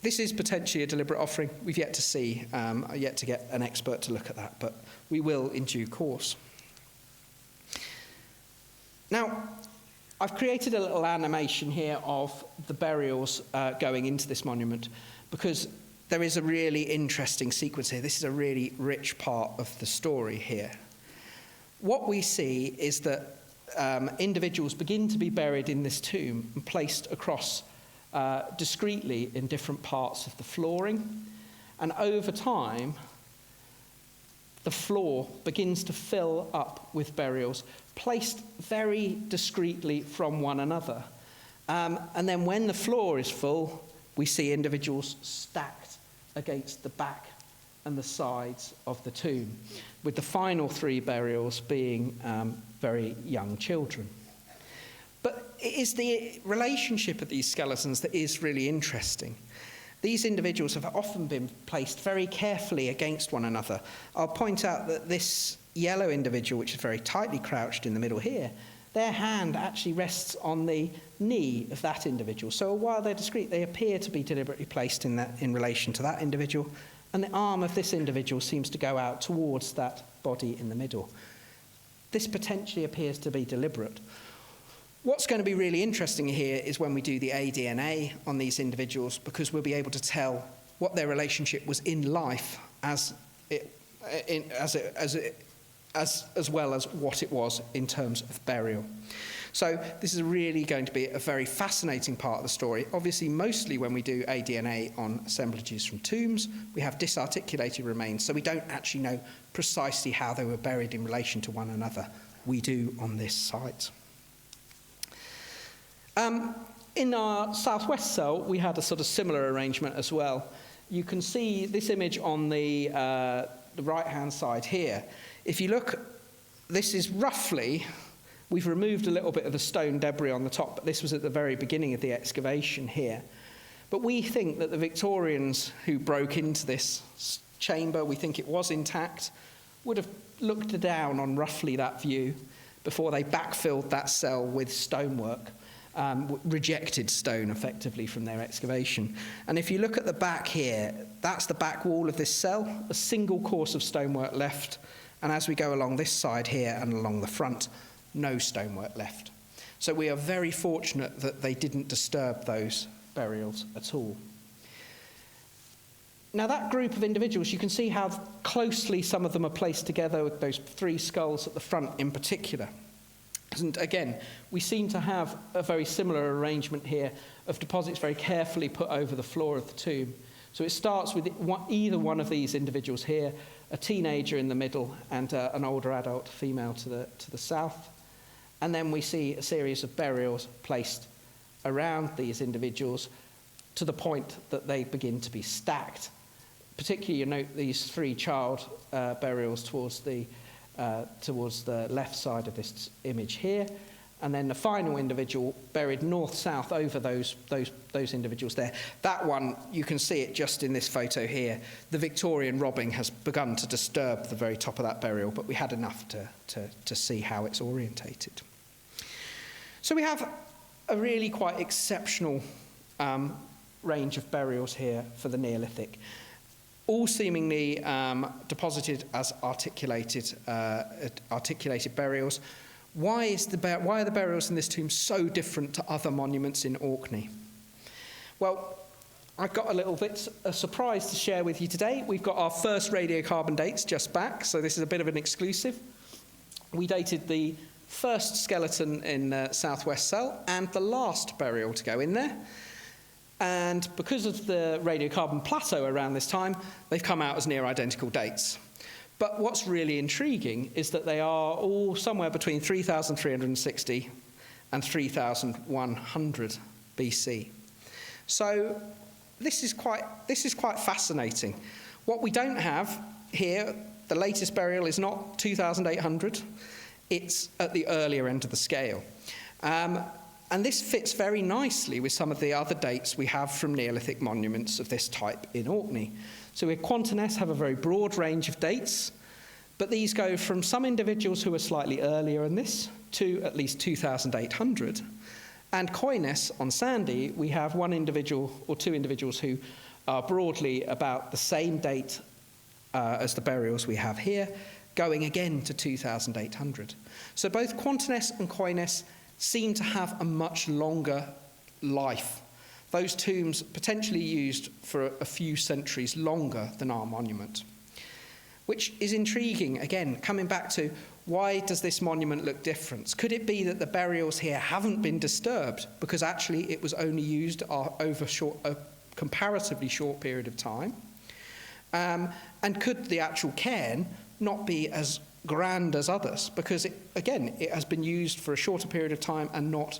this is potentially a deliberate offering. We've yet to see, yet to get an expert to look at that, but we will in due course. Now, I've created a little animation here of the burials going into this monument, because there is a really interesting sequence here. This is a really rich part of the story here. What we see is that individuals begin to be buried in this tomb and placed across discreetly in different parts of the flooring. And over time, the floor begins to fill up with burials, placed very discreetly from one another. And then when the floor is full, we see individuals stacked against the back and the sides of the tomb, with the final 3 burials being very young children. But it is the relationship of these skeletons that is really interesting. These individuals have often been placed very carefully against one another. I'll point out that this yellow individual, which is very tightly crouched in the middle here, their hand actually rests on the knee of that individual. So while they're discreet, they appear to be deliberately placed in relation to that individual, and the arm of this individual seems to go out towards that body in the middle. This potentially appears to be deliberate. What's going to be really interesting here is when we do the aDNA on these individuals, because we'll be able to tell what their relationship was in life as well as what it was in terms of burial. So this is really going to be a very fascinating part of the story. Obviously, mostly when we do aDNA on assemblages from tombs, we have disarticulated remains, so we don't actually know precisely how they were buried in relation to one another. We do on this site. In our southwest cell, we had a sort of similar arrangement as well. You can see this image on the right-hand side here. If you look, this is roughly, we've removed a little bit of the stone debris on the top, but this was at the very beginning of the excavation here. But we think that the Victorians who broke into this chamber, we think it was intact, would have looked down on roughly that view before they backfilled that cell with stonework, rejected stone effectively from their excavation. And if you look at the back here, that's the back wall of this cell, a single course of stonework left. And as we go along this side here and along the front, no stonework left. So we are very fortunate that they didn't disturb those burials at all. Now that group of individuals, you can see how closely some of them are placed together, with those three skulls at the front in particular. And again, we seem to have a very similar arrangement here of deposits very carefully put over the floor of the tomb. So it starts with either one of these individuals here, a teenager in the middle and an older adult female to the south. And then we see a series of burials placed around these individuals to the point that they begin to be stacked. Particularly, you note these three child burials towards the left side of this image here, and then the final individual buried north-south over those individuals there. That one, you can see it just in this photo here. The Victorian robbing has begun to disturb the very top of that burial, but we had enough to see how it's orientated. So we have a really quite exceptional range of burials here for the Neolithic, all seemingly deposited as articulated burials. Why are the burials in this tomb so different to other monuments in Orkney? Well, I've got a surprise to share with you today. We've got our first radiocarbon dates just back, so this is a bit of an exclusive. We dated the first skeleton in Southwest Cell and the last burial to go in there. And because of the radiocarbon plateau around this time, they've come out as near identical dates. But what's really intriguing is that they are all somewhere between 3,360 and 3,100 BC. So this is quite fascinating. What we don't have here, the latest burial is not 2,800. It's at the earlier end of the scale. And this fits very nicely with some of the other dates we have from Neolithic monuments of this type in Orkney. So we at Quanterness have a very broad range of dates, but these go from some individuals who are slightly earlier in this to at least 2,800. And Quoyness on Sandy, we have one individual or two individuals who are broadly about the same date as the burials we have here, going again to 2,800. So both Quanterness and Quoyness seem to have a much longer life. Those tombs potentially used for a few centuries longer than our monument, which is intriguing. Again, coming back to why does this monument look different? Could it be that the burials here haven't been disturbed because actually it was only used over a comparatively short period of time? And could the actual cairn not be as grand as others because it has been used for a shorter period of time and not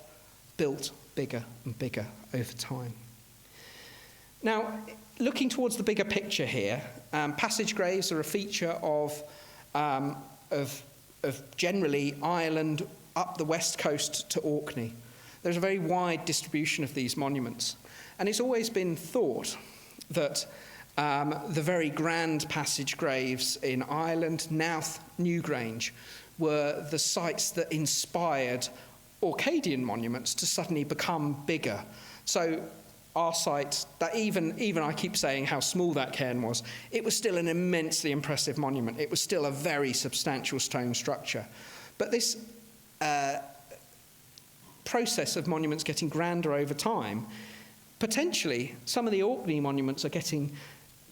built bigger and bigger over time? Now, looking towards the bigger picture here, passage graves are a feature of generally Ireland up the west coast to Orkney. There's a very wide distribution of these monuments, and it's always been thought that the very grand passage graves in Ireland, Knowth, Newgrange, were the sites that inspired Orcadian monuments to suddenly become bigger. So our site, that even I keep saying how small that cairn was, it was still an immensely impressive monument. It was still a very substantial stone structure. But this process of monuments getting grander over time, potentially some of the Orkney monuments are getting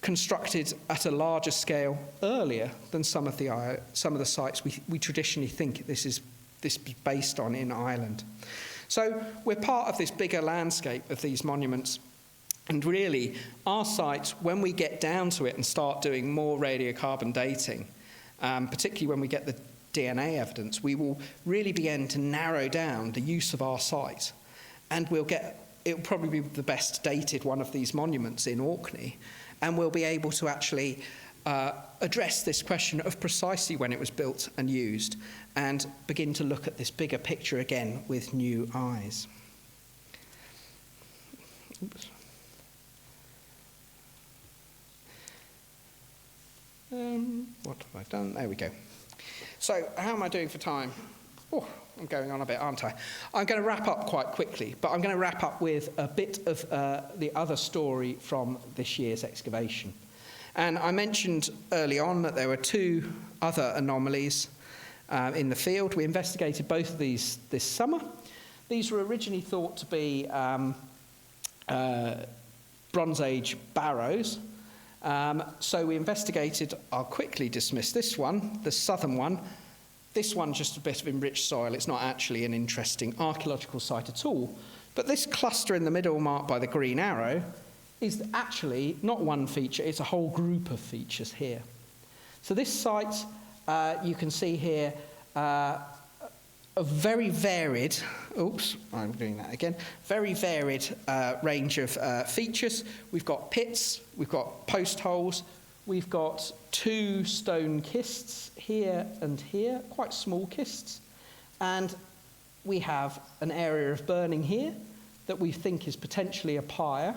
constructed at a larger scale earlier than some of the sites we traditionally think this is based on in Ireland. So we're part of this bigger landscape of these monuments, and really our site, when we get down to it and start doing more radiocarbon dating, particularly when we get the DNA evidence, we will really begin to narrow down the use of our site, and it'll probably be the best dated one of these monuments in Orkney. And we'll be able to actually address this question of precisely when it was built and used and begin to look at this bigger picture again with new eyes. Oops. What have I done? There we go. So how am I doing for time? Oh, I'm going on a bit, aren't I? I'm going to wrap up quite quickly, but I'm going to wrap up with a bit of the other story from this year's excavation. And I mentioned early on that there were two other anomalies in the field. We investigated both of these this summer. These were originally thought to be Bronze Age barrows. So we investigated, I'll quickly dismiss this one, the southern one. This one's just a bit of enriched soil. It's not actually an interesting archaeological site at all. But this cluster in the middle, marked by the green arrow, is actually not one feature, it's a whole group of features here. So this site, you can see here, a very varied, I'm doing that again, very varied range of features. We've got pits, we've got post holes, we've got 2 stone kists here and here, quite small kists, and we have an area of burning here that we think is potentially a pyre.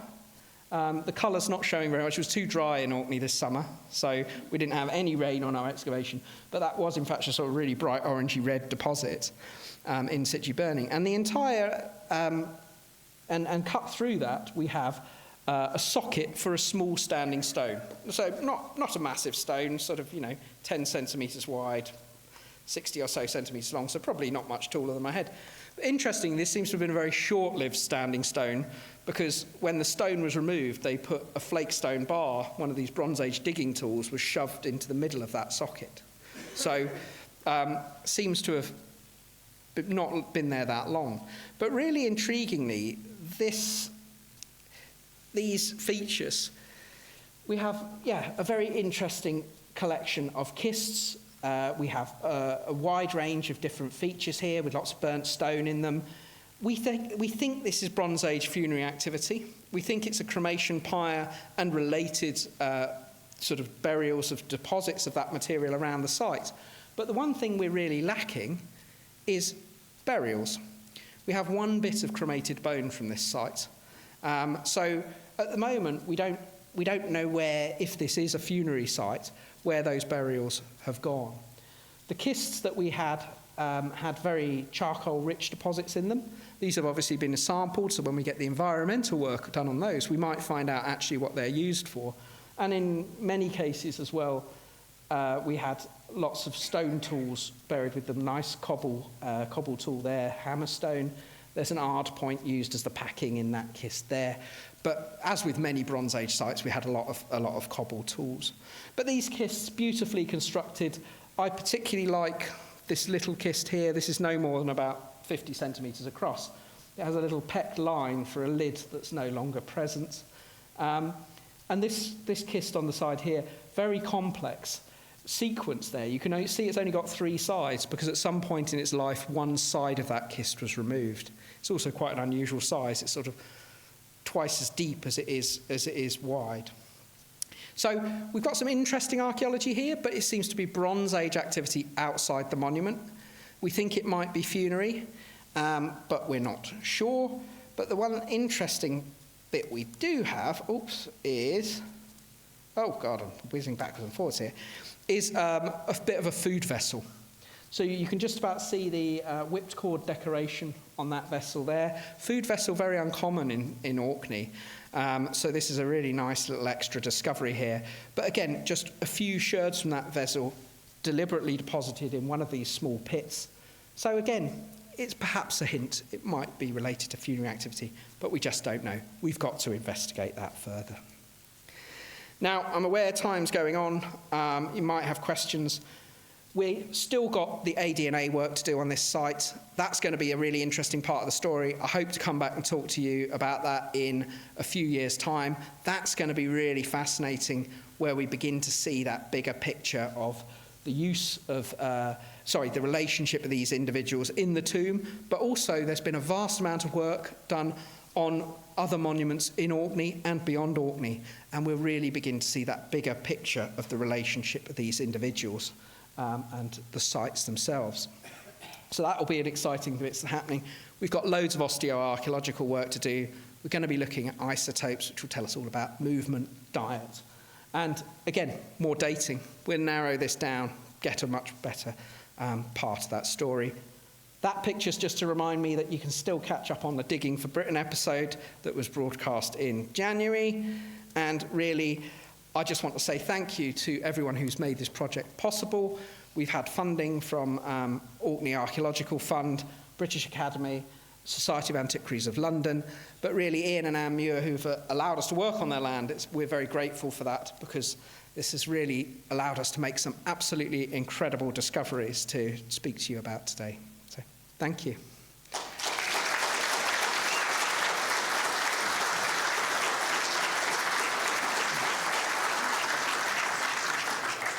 The colour's not showing very much. It was too dry in Orkney this summer, so we didn't have any rain on our excavation. But that was, in fact, a sort of really bright orangey red deposit in situ burning. And the entire, and cut through that, we have a socket for a small standing stone. So not a massive stone, sort of, 10 centimetres wide, 60 or so centimetres long, so probably not much taller than my head. Interestingly, this seems to have been a very short-lived standing stone, because when the stone was removed, they put a flake stone bar, one of these Bronze Age digging tools, was shoved into the middle of that socket. So seems to have not been there that long. But really intriguingly, these features, we have, a very interesting collection of kists. We have a wide range of different features here with lots of burnt stone in them. We think this is Bronze Age funerary activity. We think it's a cremation pyre and related sort of burials of deposits of that material around the site. But the one thing we're really lacking is burials. We have 1 bit of cremated bone from this site. So at the moment, we don't know where, if this is a funerary site, where those burials have gone. The kists that we had had very charcoal-rich deposits in them. These have obviously been sampled, so when we get the environmental work done on those, we might find out actually what they're used for. And in many cases as well, we had lots of stone tools buried with them. Nice cobble tool there, hammer stone. There's an ard point used as the packing in that kist there. But as with many Bronze Age sites, we had a lot of cobble tools. But these kists, beautifully constructed. I particularly like this little kist here. This is no more than about 50 centimetres across. It has a little pecked line for a lid that's no longer present. And this kist on the side here, very complex sequence there. You can see it's only got 3 sides, because at some point in its life, 1 side of that kist was removed. It's also quite an unusual size. It's sort of twice as deep as it is wide. So we've got some interesting archaeology here, but it seems to be Bronze Age activity outside the monument. We think it might be funerary, but we're not sure. But the one interesting bit we do have, is, oh God, I'm whizzing backwards and forwards here, is a bit of a food vessel. So you can just about see the whipped cord decoration on that vessel there. Food vessel, very uncommon in Orkney. So this is a really nice little extra discovery here. But again, just a few sherds from that vessel deliberately deposited in one of these small pits. So again, it's perhaps a hint. It might be related to funerary activity, but we just don't know. We've got to investigate that further. Now, I'm aware time's going on. You might have questions. We've still got the AD&A work to do on this site. That's going to be a really interesting part of the story. I hope to come back and talk to you about that in a few years' time. That's going to be really fascinating, where we begin to see that bigger picture of the use of, the relationship of these individuals in the tomb, but also there's been a vast amount of work done on other monuments in Orkney and beyond Orkney, and we'll really begin to see that bigger picture of the relationship of these individuals and the sites themselves. So that will be an exciting bit happening. We've got loads of osteoarchaeological work to do. We're going to be looking at isotopes, which will tell us all about movement, diet, and again, more dating. We'll narrow this down, get a much better part of that story. That picture's just to remind me that you can still catch up on the Digging for Britain episode that was broadcast in January. And really, I just want to say thank you to everyone who's made this project possible. We've had funding from Orkney Archaeological Fund, British Academy, Society of Antiquaries of London, but really Ian and Anne Muir, who've allowed us to work on their land, we're very grateful for that, because this has really allowed us to make some absolutely incredible discoveries to speak to you about today. So, thank you.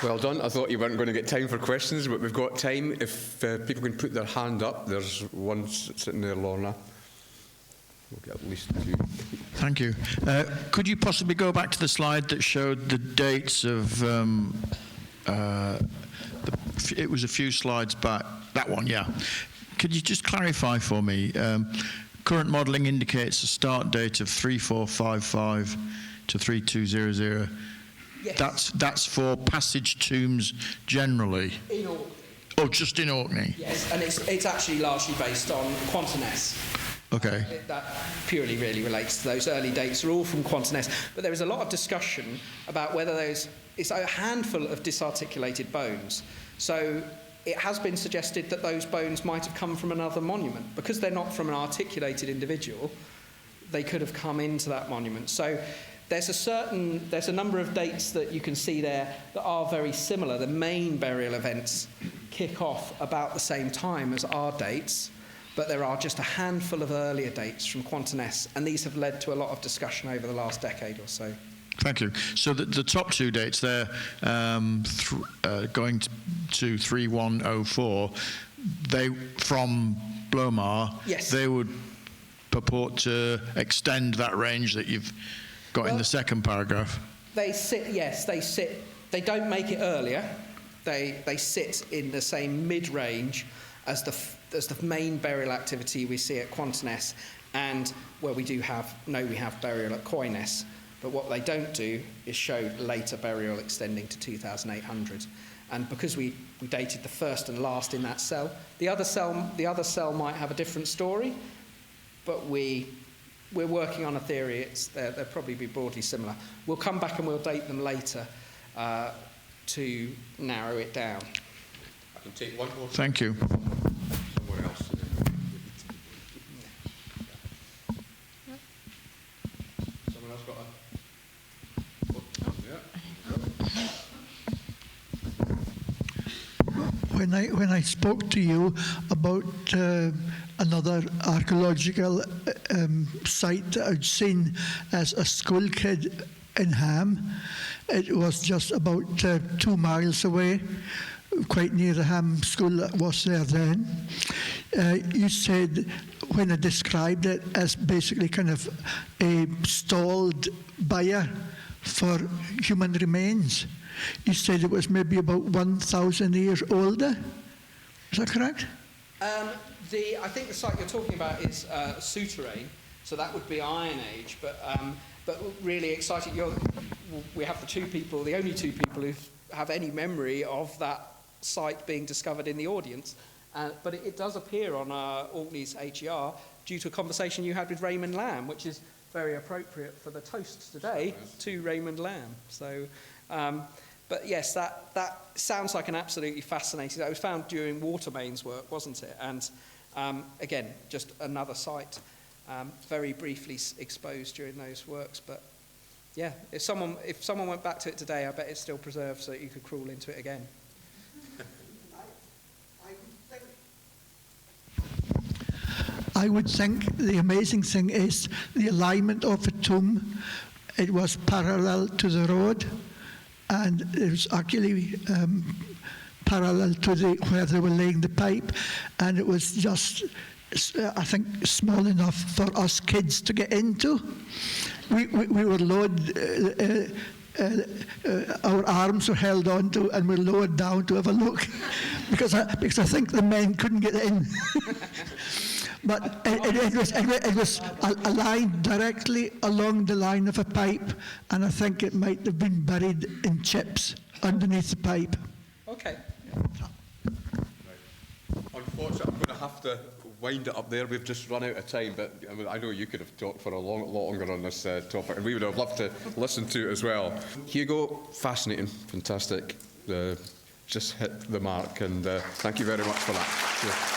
Well done. I thought you weren't going to get time for questions, but we've got time. If people can put their hand up, there's one sitting there, Lorna. We'll get at least two. Thank you. Could you possibly go back to the slide that showed the dates of, it was a few slides back, that one, yeah. Could you just clarify for me, current modelling indicates a start date of 3455 to 3200. Yes. That's for passage tombs generally? In Orkney. Oh, just in Orkney? Yes, and it's actually largely based on Quanterness. Okay. That purely really relates to those early dates. Are all from Quanterness, but there is a lot of discussion about whether it's a handful of disarticulated bones. So it has been suggested that those bones might have come from another monument. Because they're not from an articulated individual, they could have come into that monument. So there's a number of dates that you can see there that are very similar. The main burial events kick off about the same time as our dates, but there are just a handful of earlier dates from Quanterness, and these have led to a lot of discussion over the last decade or so. Thank you. So the top two dates there, going to 3104, they from Blomuir, yes. They would purport to extend that range that you've got in the second paragraph. They sit, yes, they sit. They don't make it earlier. They sit in the same mid-range as the main burial activity we see at Quanterness, and where we have burial at Quoyness. But what they don't do is show later burial extending to 2800. And because we dated the first and last in that cell, the other cell might have a different story, but we're working on a theory. They'll probably be broadly similar. We'll come back and we'll date them later to narrow it down. I can take one more. Thank you. Somewhere else. Someone else got a... When I spoke to you about another archaeological site that I'd seen as a school kid in Ham, it was just about 2 miles away, quite near the Ham school that was there then. You said, when I described it as basically kind of a stalled byre for human remains, you said it was maybe about 1,000 years older. Is that correct? I think the site you're talking about is souterrain, so that would be Iron Age. But really exciting. We have the only two people who have any memory of that site being discovered in the audience. But it does appear on Orkney's HER due to a conversation you had with Raymond Lamb, which is very appropriate for the toast today to Raymond Lamb. So, but yes, that sounds like an absolutely fascinating. It was found during Watermain's work, wasn't it? And again, just another site, very briefly exposed during those works. But yeah, if someone went back to it today, I bet it's still preserved, so you could crawl into it again. I would think the amazing thing is the alignment of the tomb. It was parallel to the road, and it was actually parallel to where they were laying the pipe, and it was just, I think, small enough for us kids to get into. We were lowered, our arms were held onto, and we were lowered down to have a look, because I think the men couldn't get in. But it was aligned directly along the line of a pipe, and I think it might have been buried in chips underneath the pipe. Okay. Unfortunately, I'm going to have to wind it up there. We've just run out of time, but I know you could have talked for a lot longer on this topic, and we would have loved to listen to it as well. Hugo, fascinating, fantastic. just hit the mark, and thank you very much for that. Cheers.